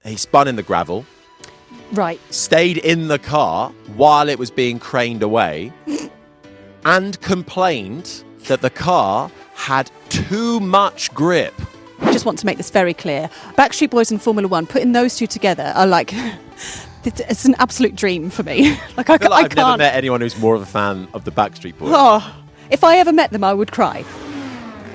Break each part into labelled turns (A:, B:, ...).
A: He spun in the gravel,
B: Right.
A: stayed in the car while it was being craned away, and complained that the car had too much grip.
B: I just want to make this very clear. Backstreet Boys and Formula One, putting those two together are like... It's an absolute dream for me. Like I
A: feel like I've
B: can't.
A: never met anyone who's more of a fan of the Backstreet Boys.
B: Oh, if I ever met them, I would cry.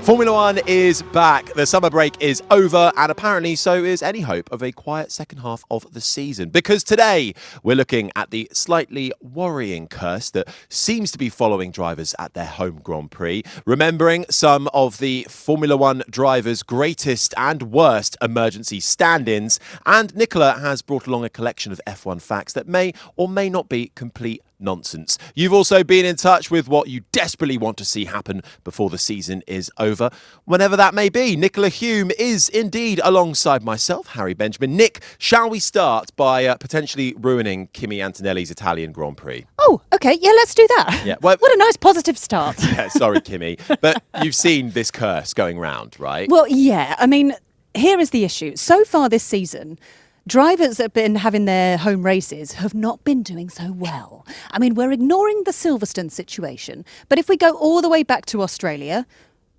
A: Formula One is back. The summer break is over, and apparently so is any hope of a quiet second half of the season. Because today we're looking at the slightly worrying curse that seems to be following drivers at their home Grand Prix, remembering some of the Formula One drivers' greatest and worst emergency stand-ins. And Nicola has brought along a collection of F1 facts that may or may not be complete nonsense. You've also been in touch with what you desperately want to see happen before the season is over, whenever that may be. Nicola Hume is indeed alongside myself, Harry Benjamin. Nick, shall we start by potentially ruining Kimi Antonelli's Italian Grand Prix?
B: Oh, okay. Yeah, let's do that.
A: Yeah, well,
B: what a nice positive start.
A: Yeah, sorry, Kimi. But you've seen this curse going round, right?
B: Well, yeah. I mean, here is the issue. So far this season, drivers that have been having their home races have not been doing so well. I mean, we're ignoring the Silverstone situation, but if we go all the way back to Australia,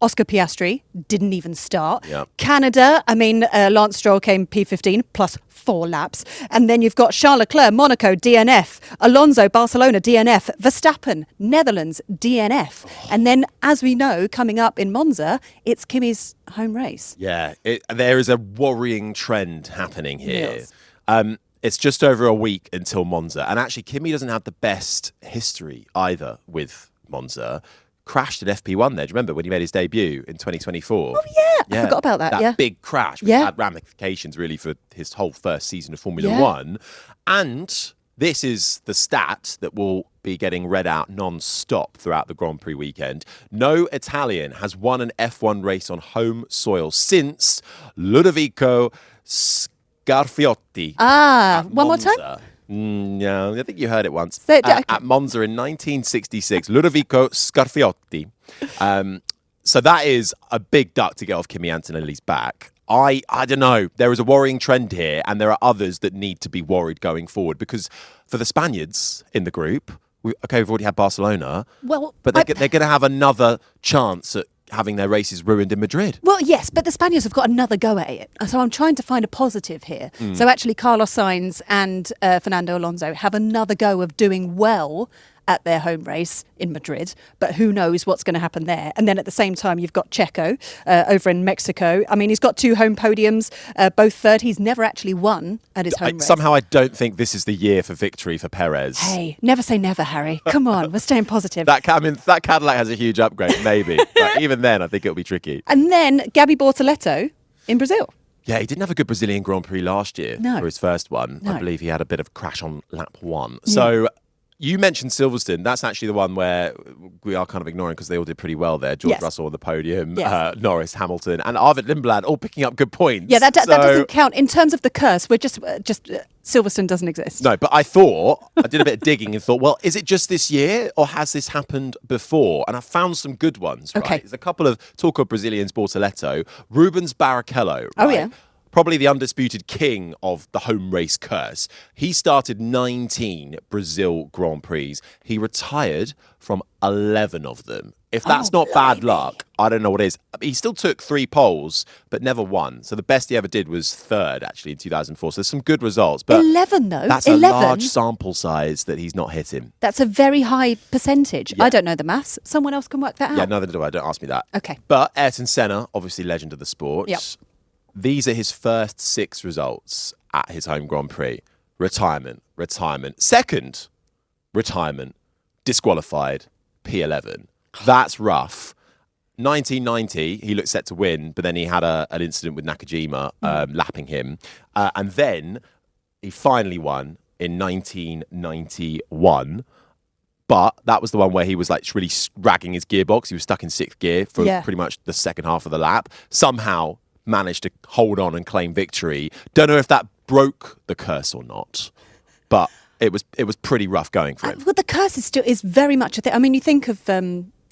B: Oscar Piastri didn't even start.
A: Yep.
B: Canada, I mean, Lance Stroll came P15 plus 4 laps. And then you've got Charles Leclerc, Monaco, DNF. Alonso, Barcelona, DNF. Verstappen, Netherlands, DNF. And then, as we know, coming up in Monza, it's Kimi's home race.
A: Yeah, there is a worrying trend happening here.
B: Yes.
A: It's just over a week until Monza. And actually, Kimi doesn't have the best history either with Monza. Crashed at FP1 there. Do you remember when he made his debut in 2024?
B: Oh, yeah. I forgot about that,
A: That
B: yeah.
A: big crash, which had ramifications really for his whole first season of Formula One. And this is the stat that will be getting read out non-stop throughout the Grand Prix weekend. No Italian has won an F1 race on home soil since Ludovico Scarfiotti.
B: One more time?
A: No, I think you heard it once.
B: At
A: Monza in 1966, Ludovico Scarfiotti. So that is a big duck to get off Kimi Antonelli's back. I don't know. There is a worrying trend here, and there are others that need to be worried going forward. Because for the Spaniards in the group, we've already had Barcelona, but they're going to have another chance at having their races ruined in Madrid.
B: Well, yes, but the Spaniards have got another go at it. So I'm trying to find a positive here. So actually, Carlos Sainz and Fernando Alonso have another go of doing well at their home race in Madrid, but who knows what's going to happen there. And then at the same time, you've got Checo over in Mexico. I mean, he's got 2 home podiums, both third. He's never actually won at his home race.
A: Somehow I don't think this is the year for victory for Perez.
B: Hey, never say never, Harry. Come on, we're staying positive.
A: That Cadillac has a huge upgrade, maybe. But even then, I think it'll be tricky.
B: And then Gabi Bortoleto in Brazil.
A: Yeah, he didn't have a good Brazilian Grand Prix last year for his first one.
B: No.
A: I believe he had a bit of a crash on lap 1. So you mentioned Silverstone. That's actually the one where we are kind of ignoring because they all did pretty well there. George Russell on the podium, Norris, Hamilton, and Arvid Lindblad all picking up good points.
B: Yeah, that doesn't count. In terms of the curse, we're just Silverstone doesn't exist.
A: No, but I did a bit of digging and thought, well, is it just this year or has this happened before? And I found some good ones, right?
B: Okay.
A: There's a couple of talk of Brazilians, Bortoleto, Rubens Barrichello, right?
B: Oh, yeah.
A: Probably the undisputed king of the home race curse. He started 19 Brazil Grand Prix. He retired from 11 of them. If that's not bad luck, I don't know what is. He still took 3 poles, but never won. So the best he ever did was third, actually, in 2004. So there's some good results. But
B: 11, though?
A: That's
B: 11?
A: a large sample size that he's not hitting.
B: That's a very high percentage.
A: Yeah.
B: I don't know the maths. Someone else can work that out.
A: Yeah, neither do I. Don't ask me that.
B: Okay.
A: But Ayrton Senna, obviously legend of the sport.
B: Yep.
A: These are his first 6 results at his home Grand Prix. Retirement. Second, retirement. Disqualified. P11. That's rough. 1990, he looked set to win, but then he had an incident with Nakajima lapping him. And then he finally won in 1991. But that was the one where he was like really ragging his gearbox. He was stuck in 6th gear for pretty much the second half of the lap. Somehow managed to hold on and claim victory. Don't know if that broke the curse or not, but it was pretty rough going for him.
B: Well, the curse is very much a thing. I mean, you think of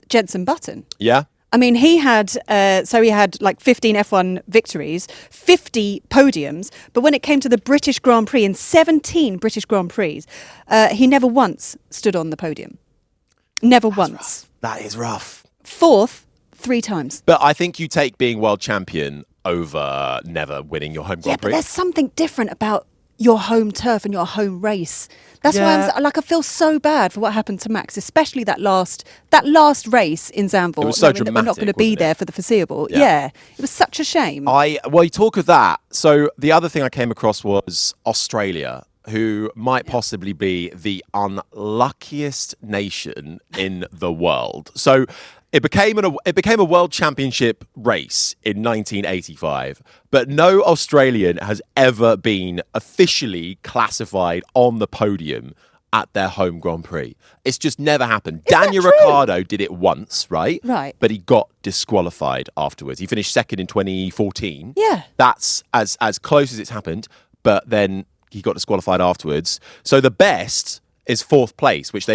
B: Jenson Button.
A: Yeah.
B: I mean, he had like 15 F1 victories, 50 podiums, but when it came to the British Grand Prix, in 17 British Grand Prix, he never once stood on the podium. Never once.
A: Rough. That is rough.
B: Fourth, 3 times.
A: But I think you take being world champion over never winning your home Grand Prix.
B: But there's something different about your home turf and your home race. That's why I feel so bad for what happened to Max, especially that last race in Zandvoort.
A: It was so
B: knowing that we're not going to be there for the foreseeable. Yeah, it was such a shame.
A: You talk of that. So the other thing I came across was Australia, who might possibly be the unluckiest nation in the world. So it became a world championship race in 1985, but no Australian has ever been officially classified on the podium at their home Grand Prix. It's just never happened. Daniel Ricciardo did it once, right?
B: Right.
A: But he got disqualified afterwards. He finished second in 2014.
B: Yeah.
A: That's as close as it's happened, but then he got disqualified afterwards. So the best is 4th place, which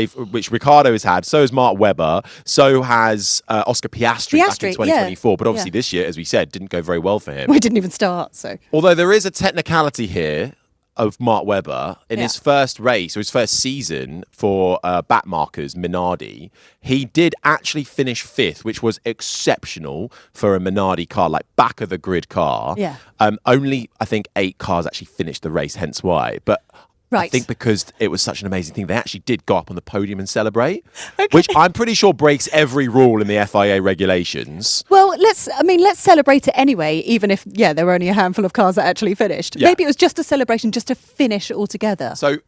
A: Ricciardo has had. So has Mark Webber. So has Oscar Piastri back in 2024.
B: Yeah.
A: But obviously this year, as we said, didn't go very well for him.
B: We didn't even start, so.
A: Although there is a technicality here of Mark Webber in his first race, or his first season for backmarkers Minardi, he did actually finish 5th, which was exceptional for a Minardi car, like back of the grid car.
B: Yeah.
A: Only, I think, 8 cars actually finished the race, hence why. But I think because it was such an amazing thing, they actually did go up on the podium and celebrate, which I'm pretty sure breaks every rule in the FIA regulations.
B: Well, let's celebrate it anyway, even if, there were only a handful of cars that actually finished.
A: Yeah.
B: Maybe it was just a celebration, just to finish altogether.
A: So,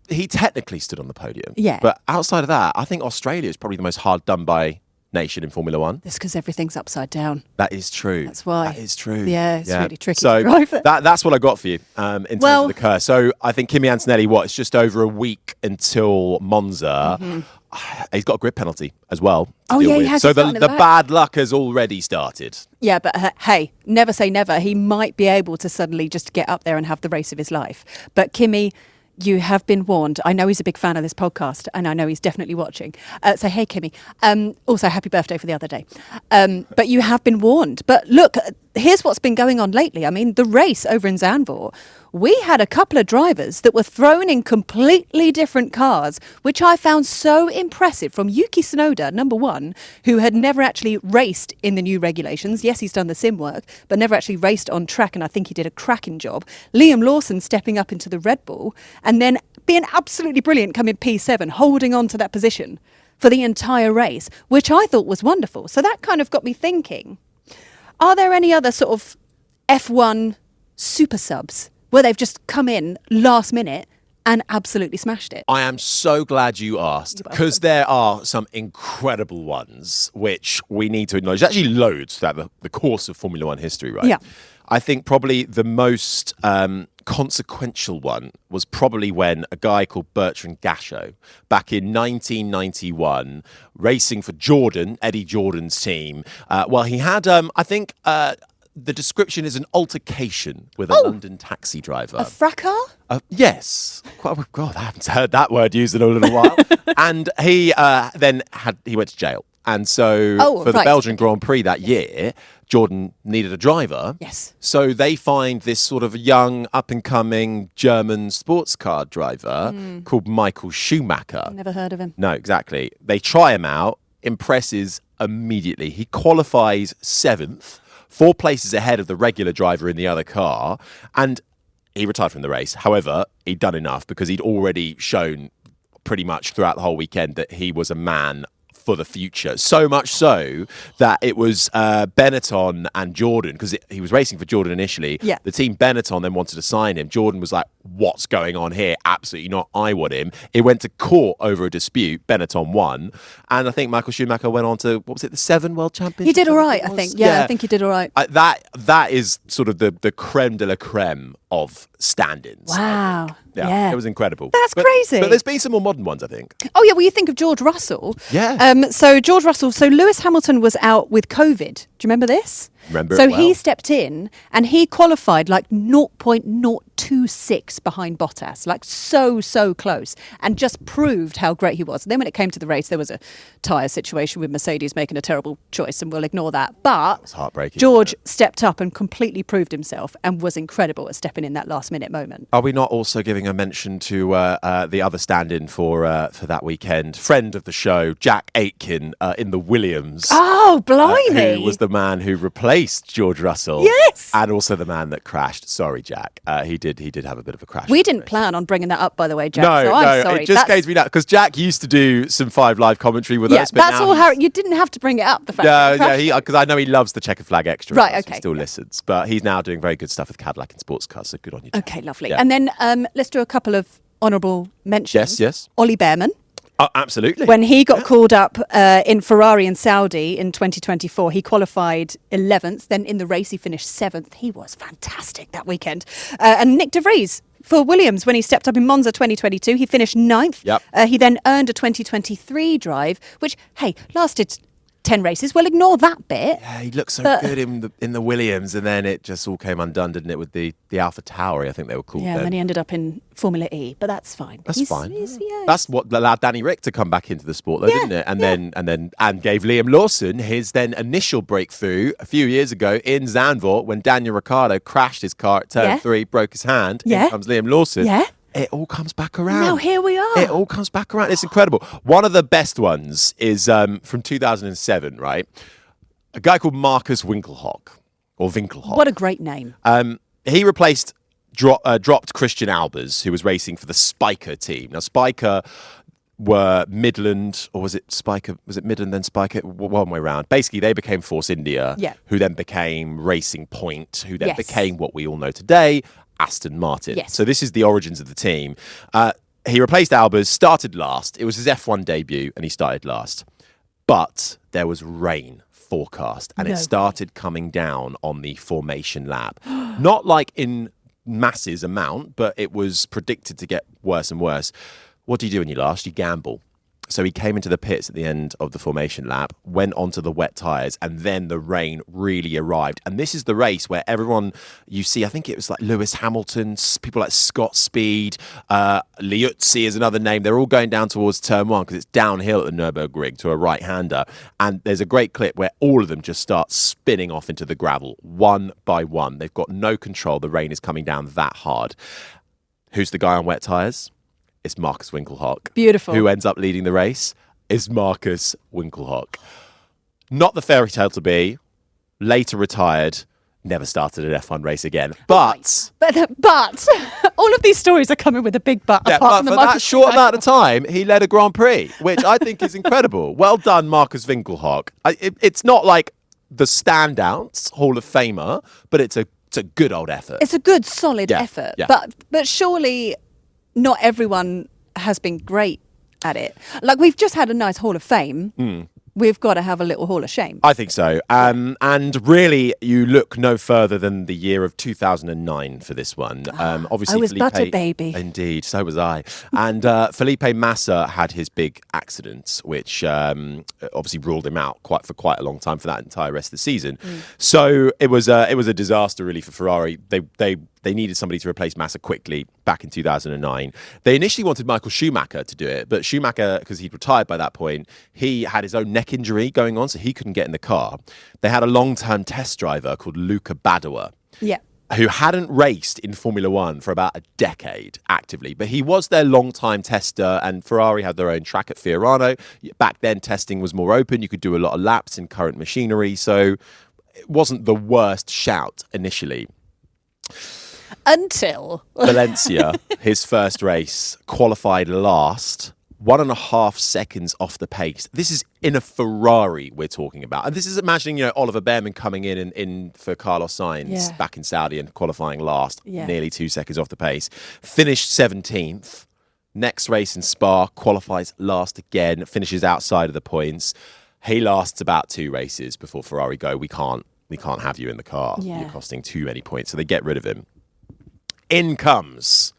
A: he technically stood on the podium.
B: Yeah.
A: But outside of that, I think Australia is probably the most hard done by nation in Formula One.
B: That's because everything's upside down.
A: That is true.
B: That's why.
A: That is true.
B: Yeah, it's really tricky
A: So
B: to drive it.
A: that's what I got for you in terms of the curse. So I think Kimi Antonelli, it's just over a week until Monza. He's got a grid penalty as well.
B: He has.
A: So the bad luck has already started.
B: Yeah, but hey, never say never. He might be able to suddenly just get up there and have the race of his life. But Kimi, you have been warned. I know he's a big fan of this podcast, and I know he's definitely watching. So, hey, Kimi. Also, happy birthday for the other day. But you have been warned. But look, here's what's been going on lately. I mean, the race over in Zandvoort, we had a couple of drivers that were thrown in completely different cars, which I found so impressive. From Yuki Tsunoda, number 1, who had never actually raced in the new regulations. Yes, he's done the sim work, but never actually raced on track, and I think he did a cracking job. Liam Lawson stepping up into the Red Bull, and then being absolutely brilliant, coming P7, holding on to that position for the entire race, which I thought was wonderful. So that kind of got me thinking, are there any other sort of F1 super subs where they've just come in last minute and absolutely smashed it?
A: I am so glad you asked, because there are some incredible ones which we need to acknowledge. There's actually loads throughout the course of Formula One history, right?
B: Yeah.
A: I think probably the most consequential one was probably when a guy called Bertrand Gachot, back in 1991, racing for Jordan, Eddie Jordan's team. He had, I think, the description is an altercation with a London taxi driver.
B: A fracas?
A: Yes. Oh, God, I haven't heard that word used in a little while. And he he went to jail. And so for the Belgian Grand Prix that year, Jordan needed a driver.
B: Yes.
A: So they find this sort of young, up-and-coming German sports car driver called Michael Schumacher.
B: Never heard of him.
A: No, exactly. They try him out, impresses immediately. He qualifies 7th, 4 places ahead of the regular driver in the other car, and he retired from the race. However, he'd done enough because he'd already shown pretty much throughout the whole weekend that he was a man for the future. So much so that it was Benetton and Jordan, because he was racing for Jordan initially.
B: Yeah.
A: The team Benetton then wanted to sign him. Jordan was like, what's going on here? Absolutely not. I want him. It went to court over a dispute. Benetton won. And I think Michael Schumacher went on to, what was it, the 7 World Championships?
B: He did all right, I think. Yeah, I think he did all right.
A: That is sort of the creme de la creme of stand-ins.
B: Wow.
A: Yeah, it was incredible.
B: That's crazy.
A: But there's been some more modern ones, I think.
B: Oh, yeah, well, you think of George Russell.
A: Yeah.
B: So George Russell, Lewis Hamilton was out with COVID. Do you remember this?
A: Remember
B: So
A: it well.
B: he stepped in and he qualified like 0.026 behind Bottas, like so close, and just proved how great he was. And then when it came to the race, there was a tyre situation with Mercedes making a terrible choice, and we'll ignore that. But
A: It's heartbreaking.
B: George stepped up and completely proved himself and was incredible at stepping in that last-minute moment.
A: Are we not also giving a mention to the other stand-in for that weekend, friend of the show, Jack Aitken in the Williams?
B: Oh, blimey!
A: Who was the man who replaced George Russell?
B: Yes!
A: And also the man that crashed. Sorry, Jack. He did have a bit of a crash.
B: We didn't plan on bringing that up, by the way, Jack.
A: No,
B: so I'm sorry.
A: it just came to me now because Jack used to do some 5 Live commentary with us. But
B: that's
A: now
B: all. Harry, you didn't have to bring it up. The fact that he crashed.
A: because I know he loves the Checkered Flag Extra.
B: Right,
A: so
B: okay.
A: He still listens, but he's now doing very good stuff with Cadillac and sports cars. So good on you, Jack.
B: Okay, lovely.
A: Yeah.
B: And then let's do a couple of honourable mentions.
A: Yes.
B: Ollie Behrman.
A: Oh, absolutely.
B: When he got called up in Ferrari in Saudi in 2024, he qualified 11th. Then in the race, he finished 7th. He was fantastic that weekend. And Nick De Vries for Williams, when he stepped up in Monza 2022, he finished 9th.
A: Yep.
B: He then earned a 2023 drive, which, hey, lasted 10 races. We'll ignore that bit.
A: Yeah, he looked so good in the Williams, and then it just all came undone, didn't it? With the Alpha Tauri, I think they were called.
B: Yeah, and then he ended up in Formula E, but that's fine.
A: That's fine. That's what allowed Danny Rick to come back into the sport, though, didn't it? And gave Liam Lawson his then initial breakthrough a few years ago in Zandvoort when Daniel Ricciardo crashed his car at turn 3, broke his hand.
B: Yeah.
A: In comes Liam Lawson.
B: Yeah.
A: It all comes back around.
B: Now here we are.
A: It all comes back around. It's incredible. One of the best ones is from 2007, right? A guy called Marcus Winkelhock.
B: What a great name.
A: He replaced dropped Christian Albers, who was racing for the Spiker team. Now, Spiker were Midland, or was it Spiker? Was it Midland then Spiker? One way round. Basically, they became Force India, who then became Racing Point, who then became what we all know today, Aston Martin.
B: Yes.
A: So this is the origins of the team. He replaced Albers, started last. It was his F1 debut, and he started last. But there was rain forecast, and it started coming down on the formation lap. Not like in masses amount, but it was predicted to get worse and worse. What do you do when you last? You gamble. So he came into the pits at the end of the formation lap, went onto the wet tyres, and then the rain really arrived. And this is the race where everyone you see, I think it was like Lewis Hamilton, people like Scott Speed, Liuzzi is another name. They're all going down towards turn 1 because it's downhill at the Nürburgring to a right-hander. And there's a great clip where all of them just start spinning off into the gravel, one by one. They've got no control. The rain is coming down that hard. Who's the guy on wet tyres? It's Marcus Winkelhock.
B: Beautiful.
A: Who ends up leading the race is Marcus Winkelhock. Not the fairy tale to be. Later retired. Never started an F1 race again. But
B: all of these stories are coming with a big but.
A: yeah,
B: apart
A: but
B: from the
A: for
B: Marcus
A: that short
B: Winkelhock.
A: amount of time, he led a Grand Prix, which I think is incredible. Well done, Marcus Winkelhock. It's not like the standouts Hall of Famer, but it's a good old effort.
B: It's a good, solid effort.
A: Yeah.
B: But surely not everyone has been great at it. Like, we've just had a nice Hall of Fame. We've got to have a little Hall of Shame.
A: I think so. And really, you look no further than the year of 2009 for this one. Obviously,
B: I was butter baby.
A: Indeed, so was I. And Felipe Massa had his big accident, which obviously ruled him out for quite a long time for that entire rest of the season. So it was a disaster really for Ferrari. They needed somebody to replace Massa quickly back in 2009. They initially wanted Michael Schumacher to do it, but Schumacher, because he'd retired by that point, he had his own neck injury going on, so he couldn't get in the car. They had a long-term test driver called Luca Badoer, who hadn't raced in Formula One for about a decade actively, but he was their long-time tester, and Ferrari had their own track at Fiorano. Back then, testing was more open. You could do a lot of laps in current machinery, so it wasn't the worst shout initially.
B: Until
A: Valencia, his first race, qualified last, 1.5 seconds off the pace. This is in a Ferrari we're talking about. And this is imagining, Oliver Behrman coming in for Carlos Sainz back in Saudi and qualifying last, nearly 2 seconds off the pace. Finished 17th. Next race in Spa, qualifies last again, finishes outside of the points. He lasts about 2 races before Ferrari go, we can't have you in the car. You're costing too many points. So they get rid of him. In comes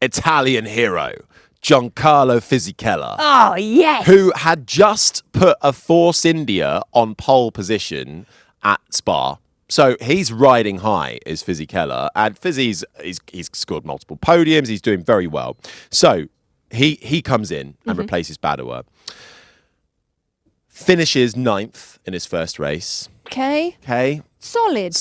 A: Italian hero, Giancarlo Fisichella.
B: Oh, yes.
A: Who had just put a Force India on pole position at Spa. So he's riding high, is Fisichella, and Fizzy's he's scored multiple podiums. He's doing very well. So he comes in and replaces Badoer. Finishes 9th in his first race.
B: Okay. Solid.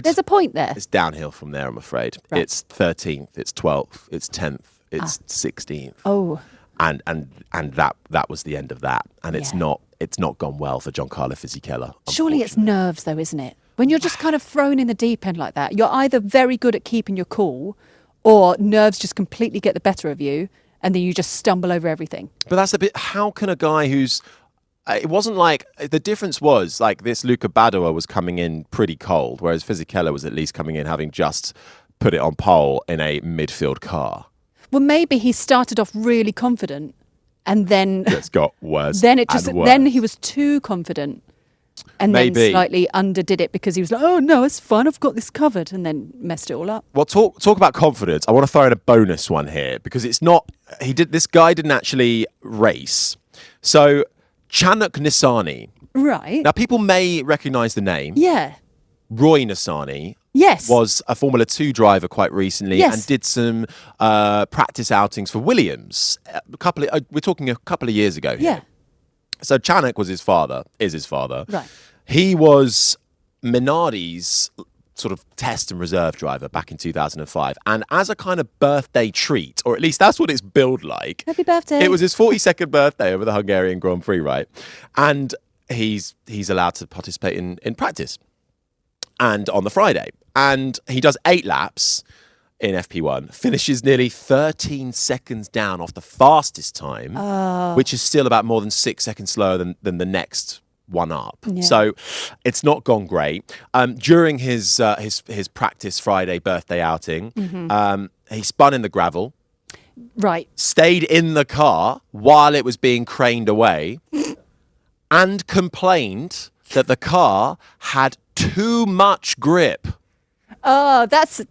B: There's a point there.
A: It's downhill from there, I'm afraid.
B: Right.
A: It's 13th, it's 12th, it's 10th, it's 16th.
B: Oh.
A: And that was the end of that. And it's
B: Yeah.
A: not gone well for Giancarlo Fisichella.
B: Surely it's nerves, though, isn't it? When you're just kind of thrown in the deep end like that, you're either very good at keeping your cool, or nerves just completely get the better of you, and then you just stumble over everything.
A: But that's a bit. How can a guy who's it wasn't like the difference was like this Luca Badoer was coming in pretty cold, whereas Fisichella was at least coming in having just put it on pole in a midfield car.
B: Well, maybe he started off really confident, and then
A: It's got worse.
B: then it just
A: and worse.
B: then he was too confident, and
A: Maybe.
B: then slightly underdid it because he was like, "Oh no, it's fine, I've got this covered," and then messed it all up.
A: Well, talk about confidence. I want to throw in a bonus one here because it's not. This guy didn't actually race. So Chanuk Nisani.
B: Right?
A: Now people may recognise the name.
B: Yeah.
A: Roy Nisani.
B: Yes.
A: Was a Formula 2 driver quite recently
B: Yes.
A: and did some practice outings for Williams. We're talking a couple of years ago here.
B: Yeah.
A: So Chanuk was his father, is his father.
B: Right.
A: He was Minardi's sort of test and reserve driver back in 2005. And as a kind of birthday treat, or at least that's what it's billed like.
B: Happy birthday.
A: It was his 42nd birthday over the Hungarian Grand Prix, right? And he's allowed to participate in practice. And on the Friday. And he does 8 laps in FP1, finishes nearly 13 seconds down off the fastest time, which is still about more than 6 seconds slower than the next one up.
B: Yeah.
A: So it's not gone great. During his practice Friday birthday outing, he spun in the gravel,
B: Right.
A: stayed in the car while it was being craned away, and complained that the car had too much grip.
B: Oh, that's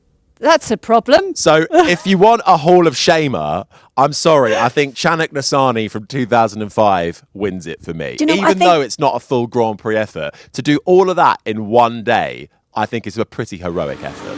B: a problem.
A: So if you want a Hall of Shamer, I'm sorry. I think Chanuk Nisani from 2005 wins it for me.
B: Do you know,
A: Even though it's not a full Grand Prix effort, to do all of that in one day, I think is a pretty heroic effort.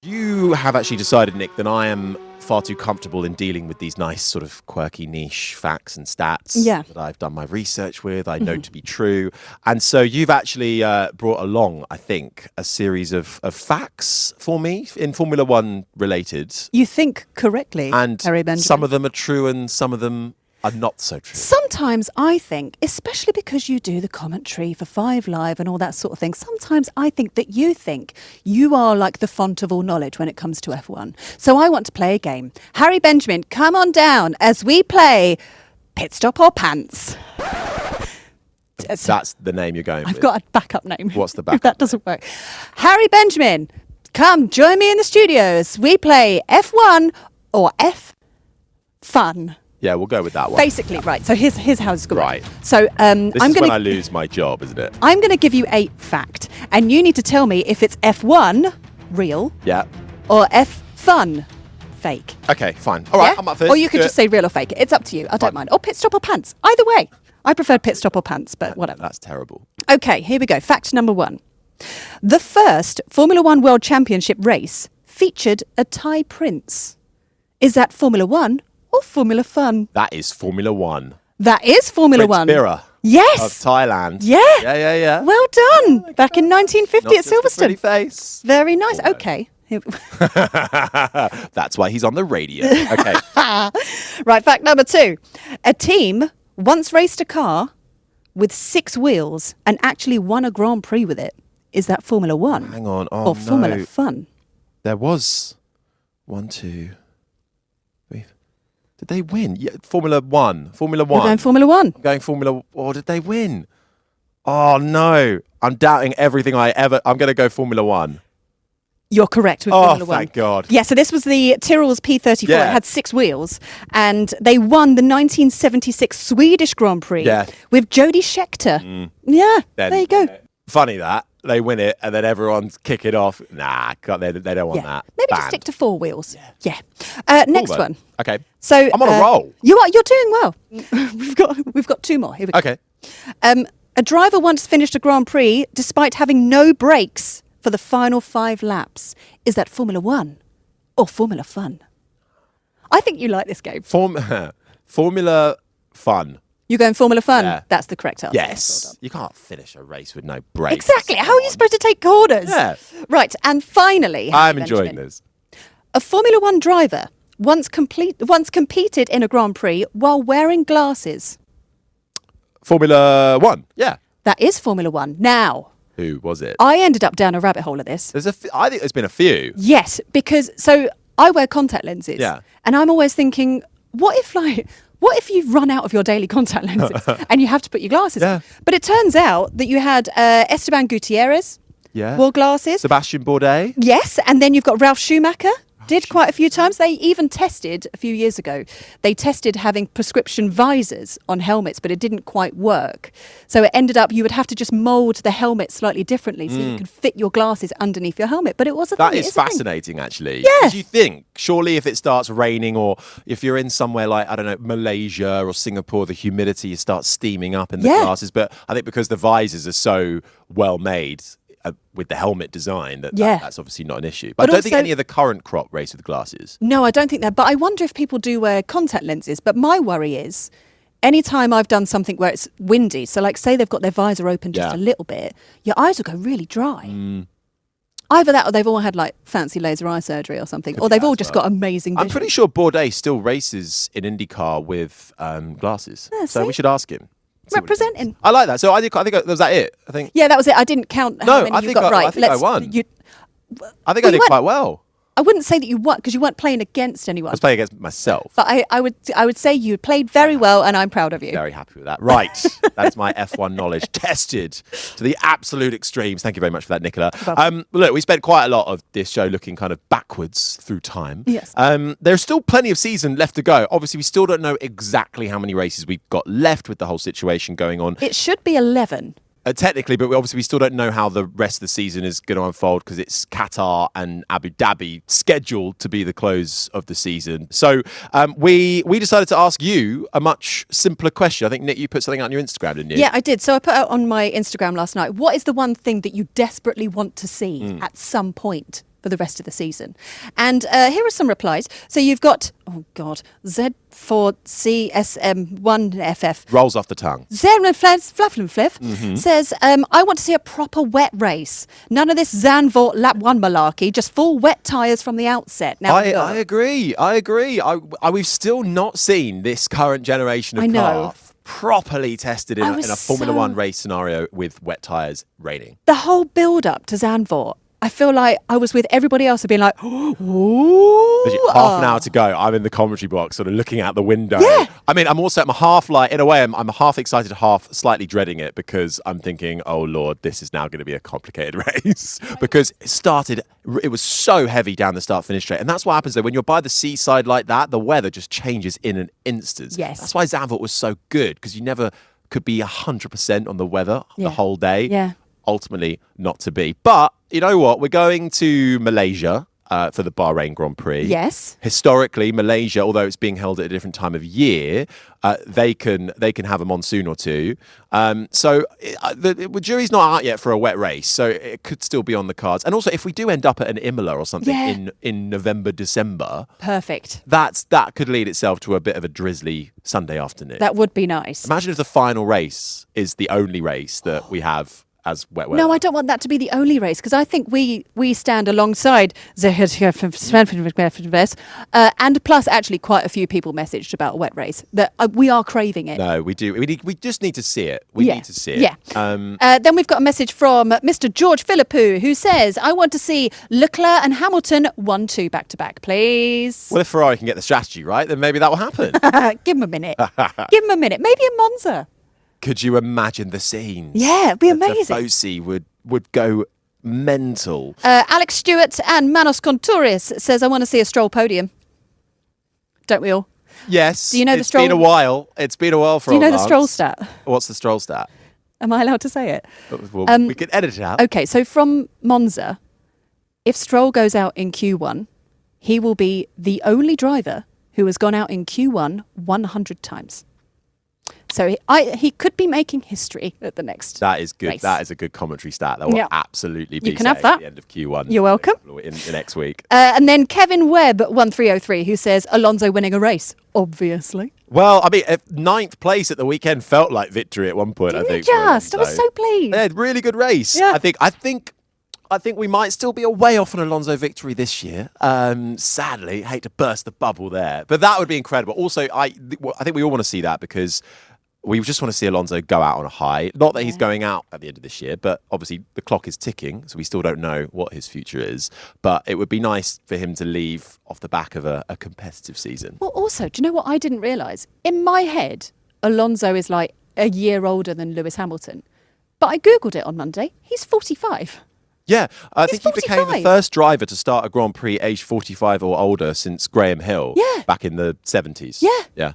A: You have actually decided, Nick, that I am far too comfortable in dealing with these nice sort of quirky niche facts and stats that I've done my research with, I know to be true. And so you've actually brought along, I think, a series of facts for me in Formula One related.
B: You think correctly,
A: And
B: Harry Benjamin.
A: some of them are true and some of them are not so true.
B: Sometimes I think, especially because you do the commentary for 5 Live and all that sort of thing, sometimes I think that you think you are like the font of all knowledge when it comes to F1. So I want to play a game. Harry Benjamin, come on down as we play Pit Stop or Pants.
A: That's the name you're going with.
B: I've got a backup name.
A: What's the
B: If
A: backup
B: that doesn't work. Harry Benjamin, come join me in the studios. We play F1 or F Fun.
A: Yeah, we'll go with that one.
B: Basically, right. So here's how it's going.
A: Right.
B: So
A: This
B: I'm
A: is
B: going
A: when I
B: to
A: lose my job, isn't it?
B: I'm going to give you a fact, and you need to tell me if it's F1 real
A: Yeah.
B: or F Fun fake.
A: Okay, fine. All right,
B: Yeah?
A: I'm up for this.
B: Or you could
A: Do
B: just
A: it.
B: say real or fake. It's up to you. I don't
A: Fine.
B: mind. Or Pit Stop or Pants. Either way. I preferred Pit Stop or Pants, but whatever.
A: That's terrible.
B: Okay, here we go. Fact number 1. The first Formula One World Championship race featured a Thai prince. Is that Formula One or Formula Fun?
A: That is Formula One.
B: That is Formula
A: Prince
B: One.
A: Bira
B: Yes.
A: of Thailand.
B: Yeah.
A: Yeah.
B: Well done. Back in 1950
A: Not
B: at
A: just a pretty
B: Silverstone.
A: face.
B: Very nice. Okay.
A: That's why he's on the radio. Okay.
B: Right, fact number 2. A team once raced a car with 6 wheels and actually won a Grand Prix with it. Is that Formula One
A: Hang on. Oh,
B: or Formula
A: no.
B: Fun?
A: There was 1, 2, 3. Did they win? Yeah, Formula One. Formula
B: We're
A: One.
B: going Formula One.
A: I'm going Formula. Or did they win? Oh no! I'm doubting everything I ever. I'm going to go Formula One.
B: You're correct with
A: Oh,
B: Formula One.
A: thank God.
B: Yeah, so this was the Tyrrell's P34.
A: Yeah.
B: It had 6 wheels, and they won the 1976 Swedish Grand Prix
A: Yeah.
B: with Jody Scheckter. Yeah,
A: Then-
B: there you go.
A: Funny that they win it and then everyone's kicking off. Nah, they don't want
B: Yeah.
A: that.
B: Maybe just
A: Banned.
B: stick to 4 wheels. Yeah. Next
A: Cool,
B: one.
A: though. Okay.
B: So
A: I'm on a roll.
B: You're doing well. We've got 2 more. Here we go.
A: Okay.
B: A driver once finished a Grand Prix despite having no brakes for the final 5 laps. Is that Formula One or Formula Fun? I think you like this game.
A: Formula Fun.
B: You're going Formula Fun?
A: Yeah.
B: That's the correct answer.
A: Yes.
B: Well done.
A: You can't finish a race with no brakes.
B: Exactly. How are you supposed to take corners?
A: Yeah.
B: Right. And finally,
A: I'm
B: Harry
A: enjoying
B: Benjamin,
A: this.
B: a Formula One driver once competed in a Grand Prix while wearing glasses.
A: Formula One. Yeah.
B: That is Formula One. Now,
A: Who was it?
B: I ended up down a rabbit hole of this.
A: I think there's been a few.
B: Yes, because so I wear contact lenses.
A: Yeah.
B: And I'm always thinking, what if you've run out of your daily contact lenses and you have to put your glasses on? But it turns out that you had Esteban Gutierrez wore glasses.
A: Sebastian Bourdais.
B: Yes, and then you've got Ralph Schumacher. Did quite a few times. They even tested a few years ago. They tested having prescription visors on helmets, but it didn't quite work. So it ended up you would have to just mould the helmet slightly differently so you could fit your glasses underneath your helmet. But it was a thing.
A: That is fascinating, actually.
B: Yeah.
A: Because you think, surely if it starts raining or if you're in somewhere like, I don't know, Malaysia or Singapore, the humidity starts steaming up in the glasses. But I think because the visors are so well made, with the helmet design, that's obviously not an issue. But I don't think any of the current crop race with glasses.
B: No, I don't think that. But I wonder if people do wear contact lenses. But my worry is, anytime I've done something where it's windy, so like say they've got their visor open just a little bit, your eyes will go really dry. Either that or they've all had like fancy laser eye surgery or something. Or they've all just got amazing vision.
A: I'm pretty sure Bourdais still races in IndyCar with glasses.
B: Yeah,
A: so we should ask him.
B: Representing.
A: I like that. So I think was that it? I think.
B: Yeah, that was it. I didn't count how many you got right.
A: I think I won. I think I did quite well.
B: I wouldn't say that you won because you weren't playing against anyone.
A: I was playing against myself.
B: But I would say you played very well, and I'm proud of you.
A: Very happy with that. Right, that's my F1 knowledge tested to the absolute extremes. Thank you very much for that, Nicola. Look, we spent quite a lot of this show looking kind of backwards through time.
B: Yes.
A: There's still plenty of season left to go. Obviously, we still don't know exactly how many races we've got left with the whole situation going on.
B: It should be 11.
A: Technically, but we still don't know how the rest of the season is going to unfold because it's Qatar and Abu Dhabi scheduled to be the close of the season. So we decided to ask you a much simpler question. I think, Nick, you put something out on your Instagram, didn't you?
B: Yeah, I did. So I put out on my Instagram last night, what is the one thing that you desperately want to see at some point for the rest of the season? And here are some replies. So you've got, Z4CSM1FF.
A: Rolls off the tongue.
B: Flufflin says, I want to see a proper wet race. None of this Zandvoort lap 1 malarkey, just full wet tyres from the outset. Now,
A: I agree. We've still not seen this current generation of car properly tested in a Formula One race scenario with wet tyres raining.
B: The whole build-up to Zandvoort, I feel like I was with everybody else being like, ooh.
A: Half an hour to go. I'm in the commentary box sort of looking out the window.
B: Yeah.
A: I mean, I'm half in a way, I'm half excited, half slightly dreading it because I'm thinking, oh Lord, this is now going to be a complicated race because it was so heavy down the start-finish straight. And that's what happens though. When you're by the seaside like that, the weather just changes in an instant.
B: Yes.
A: That's why Zandvoort was so good because you never could be 100% on the weather the whole day.
B: Yeah.
A: Ultimately not to be. But you know what? We're going to Malaysia for the Bahrain Grand Prix.
B: Yes.
A: Historically, Malaysia, although it's being held at a different time of year, they can have a monsoon or two. So the jury's not out yet for a wet race, so it could still be on the cards. And also, if we do end up at an Imola or something in November, December,
B: perfect.
A: That could lead itself to a bit of a drizzly Sunday afternoon.
B: That would be nice.
A: Imagine if the final race is the only race that we have as wet weather.
B: No, I don't want that to be the only race because I think we stand alongside and plus actually quite a few people messaged about a wet race that we are craving it.
A: No, we do. We just need to see it. We need to see it.
B: Yeah. Then we've got a message from Mr. George Philippou who says, I want to see Leclerc and Hamilton 1-2 back-to-back, please.
A: Well, if Ferrari can get the strategy right, then maybe that will happen.
B: Give him a minute. Give him a minute. Maybe in Monza.
A: Could you imagine the scenes?
B: Yeah, it'd be amazing.
A: The Fosse would go mental.
B: Alex Stewart and Manos Contouris says, I want to see a Stroll podium. Don't we all?
A: Yes.
B: Do you know the Stroll?
A: It's been a while. It's been a while for
B: Do you know the
A: Lance.
B: Stroll stat?
A: What's the Stroll stat?
B: Am I allowed to say it?
A: Well, we can edit it out.
B: Okay, so from Monza, if Stroll goes out in Q1, he will be the only driver who has gone out in Q1 100 times. So he could be making history at the next
A: That is good.
B: race.
A: That is a good commentary stat. That will absolutely be
B: You can have
A: saying
B: that.
A: at the end of Q1.
B: You're welcome.
A: In next week.
B: And then Kevin Webb, 1303, who says, Alonso winning a race, obviously.
A: Well, I mean, ninth place at the weekend felt like victory at one point, I think.
B: I was so pleased.
A: Yeah, really good race.
B: Yeah.
A: I think we might still be a way off an Alonso victory this year. Sadly, hate to burst the bubble there, but that would be incredible. Also, I think we all want to see that because we just want to see Alonso go out on a high. Not that he's going out at the end of this year, but obviously the clock is ticking, so we still don't know what his future is. But it would be nice for him to leave off the back of a competitive season.
B: Well, also, do you know what I didn't realise? In my head, Alonso is like a year older than Lewis Hamilton. But I Googled it on Monday. He's 45.
A: Yeah, I think he
B: 45.
A: became the first driver to start a Grand Prix aged 45 or older since Graham Hill back in the 70s.
B: Yeah.
A: Yeah.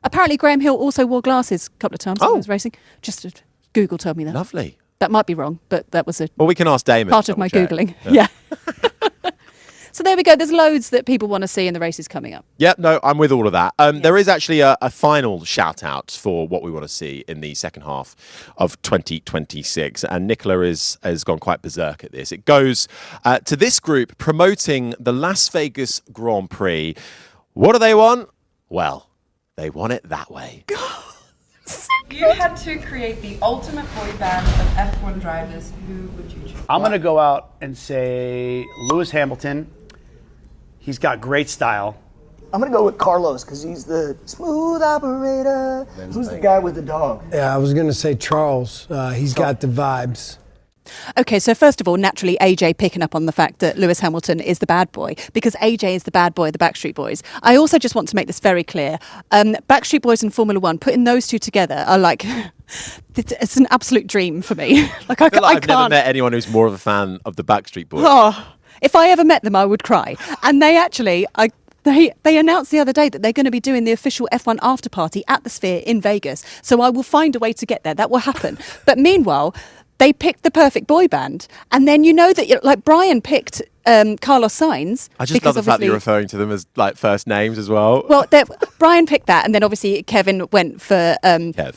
B: Apparently, Graham Hill also wore glasses a couple of times when he was racing. Just Google told me that.
A: Lovely.
B: That might be wrong, but that was
A: Well, we can ask Damon.
B: part of my Googling. Yeah. So there we go. There's loads that people want to see in the races coming up.
A: Yep, no, I'm with all of that. There is actually a final shout out for what we want to see in the second half of 2026. And Nicola has gone quite berserk at this. It goes to this group promoting the Las Vegas Grand Prix. What do they want? Well, they want it that way.
C: You had to create the ultimate boy band of F1 drivers. Who would you choose?
D: I'm going to go out and say Lewis Hamilton. He's got great style.
E: I'm going to go with Carlos because he's the smooth operator. Who's the guy with the dog?
F: Yeah, I was going to say Charles. He's got the vibes.
B: Okay, so first of all, naturally, AJ picking up on the fact that Lewis Hamilton is the bad boy because AJ is the bad boy of the Backstreet Boys. I also just want to make this very clear. Backstreet Boys and Formula One, putting those two together are like, it's an absolute dream for me. Like I
A: I've
B: can't.
A: never met anyone who's more of a fan of the Backstreet Boys.
B: Oh, if I ever met them, I would cry. And they actually, They announced the other day that they're going to be doing the official F1 after party at the Sphere in Vegas. So I will find a way to get there. That will happen. But meanwhile, they picked the perfect boy band. And then you know that, like, Brian picked Carlos Sainz.
A: I just love the fact that you're referring to them as like first names as well.
B: Well, Brian picked that. And then obviously Kevin went for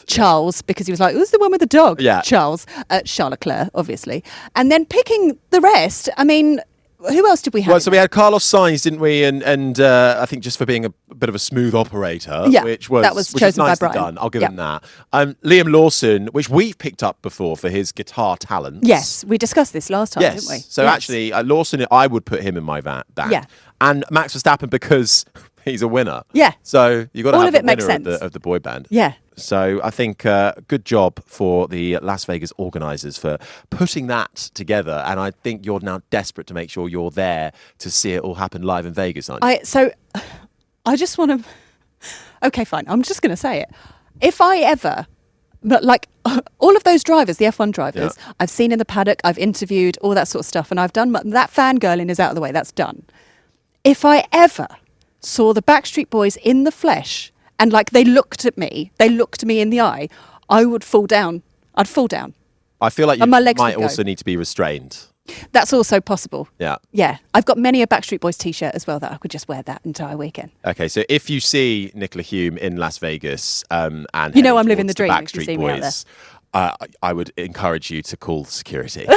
B: Charles because he was like, who's the one with the dog?
A: Yeah.
B: Charles. Charles Leclerc, obviously. And then picking the rest, I mean, who else did we have?
A: Well, so we had Carlos Sainz, didn't we? And I think just for being a bit of a smooth operator, which was
B: chosen
A: nicely
B: by Brian.
A: done. I'll give him that. Liam Lawson, which we've picked up before for his guitar talents.
B: Yes, we discussed this last time, didn't we?
A: So actually, Lawson, I would put him in my band.
B: Yeah.
A: And Max Verstappen because he's a winner.
B: Yeah.
A: So you've got to
B: All
A: have
B: of it
A: the
B: makes
A: winner
B: sense.
A: of the boy band.
B: Yeah.
A: So I think good job for the Las Vegas organisers for putting that together. And I think you're now desperate to make sure you're there to see it all happen live in Vegas, aren't you?
B: So I just want to... Okay, fine. I'm just going to say it. If I ever... But like all of those drivers, the F1 drivers, I've seen in the paddock, I've interviewed, all that sort of stuff. And I've done... That fangirling is out of the way. That's done. If I ever saw the Backstreet Boys in the flesh... And like they looked me in the eye, I would fall down. I'd fall down.
A: I feel like you
B: my legs
A: might
B: would go.
A: also need to be restrained.
B: That's also possible.
A: Yeah.
B: Yeah. I've got many a Backstreet Boys t-shirt as well that I could just wear that entire weekend.
A: Okay, so if you see Nicola Hume in Las Vegas and
B: You know
A: heading
B: I'm living
A: towards
B: the dream if you
A: Backstreet
B: see me out
A: Boys, I would encourage you to call security.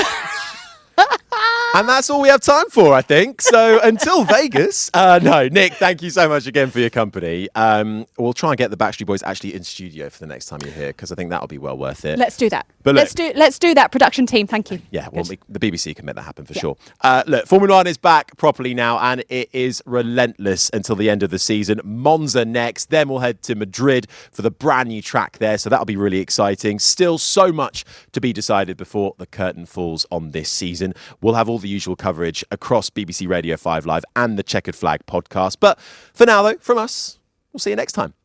A: And that's all we have time for, I think. So until Vegas, no, Nick, thank you so much again for your company. We'll try and get the Backstreet Boys actually in studio for the next time you're here because I think that'll be well worth it.
B: Let's do that.
A: But
B: let's do that, production team. Thank you.
A: Yeah, well, the BBC can make that happen for sure. Look, Formula One is back properly now, and it is relentless until the end of the season. Monza next, then we'll head to Madrid for the brand new track there, so that'll be really exciting. Still so much to be decided before the curtain falls on this season. We'll have all the usual coverage across BBC Radio 5 Live and the Chequered Flag podcast. But for now, though, from us, we'll see you next time.